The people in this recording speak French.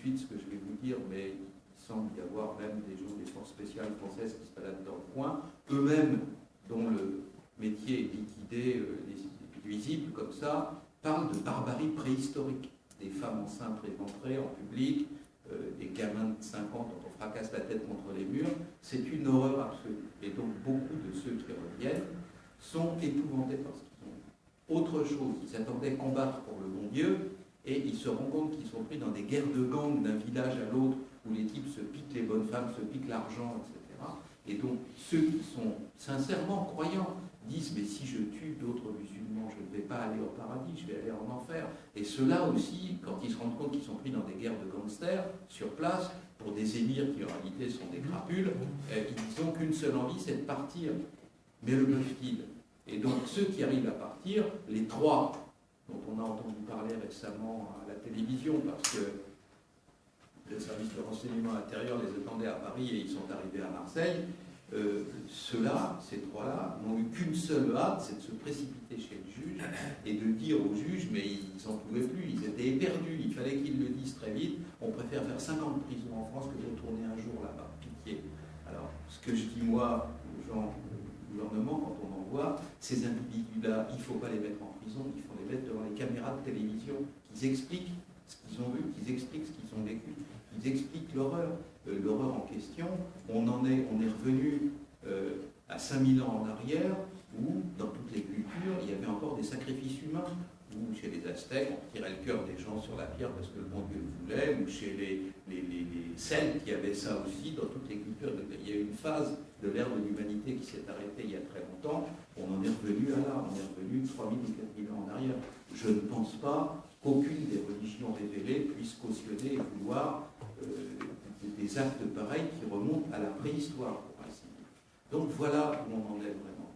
suite ce que je vais vous dire, mais il semble y avoir même des gens des forces spéciales françaises qui se baladent dans le coin, eux-mêmes, dont le métier est liquidé, visible comme ça, parlent de barbarie préhistorique. Des femmes enceintes éventrées en public, des gamins de 5 ans dont on fracasse la tête contre les murs. C'est une horreur absolue. Et donc beaucoup de ceux qui reviennent sont épouvantés parce qu'ils ont autre chose. Ils s'attendaient combattre pour le bon Dieu et ils se rendent compte qu'ils sont pris dans des guerres de gangs d'un village à l'autre où les types se piquent les bonnes femmes, se piquent l'argent, etc. Et donc ceux qui sont sincèrement croyants disent mais si je tue d'autres musulmans, je ne vais pas aller au paradis, je vais aller en enfer. Et ceux-là aussi, quand ils se rendent compte qu'ils sont pris dans des guerres de gangsters sur place, pour des émirs qui en réalité sont des crapules, ils n'ont qu'une seule envie, c'est de partir. Mais le peuvent-ils? Et donc ceux qui arrivent à partir, les 3 dont on a entendu parler récemment à la télévision, parce que le service de renseignement intérieur les attendait à Paris et ils sont arrivés à Marseille, ceux-là, ces 3-là, n'ont eu qu'une seule hâte, c'est de se précipiter chez le juge et de dire au juge, mais ils n'en pouvaient plus, ils étaient éperdus, il fallait qu'ils le disent très vite, on préfère faire 5 ans de prison en France que de retourner un jour là-bas, pitié. Alors, ce que je dis moi aux gens du gouvernement, quand on en voit, ces individus-là, il ne faut pas les mettre en prison, il faut les mettre devant les caméras de télévision, qu'ils expliquent ce qu'ils ont vu, qu'ils expliquent ce qu'ils ont vécu, qu'ils expliquent l'horreur en question. On est revenu à 5000 ans en arrière, où, dans toutes les cultures, il y avait encore des sacrifices humains, où chez les Aztèques, on tirait le cœur des gens sur la pierre parce que le bon Dieu le voulait, ou chez les Celtes, il y avait ça aussi, dans toutes les cultures. Il y a eu une phase de l'ère de l'humanité qui s'est arrêtée il y a très longtemps. On en est revenu à là, on est revenu 3000 ou 4000 ans en arrière. Je ne pense pas qu'aucune des religions révélées puisse cautionner et vouloir des actes pareils qui remontent à la préhistoire, pour ainsi dire. Donc voilà où on en est vraiment.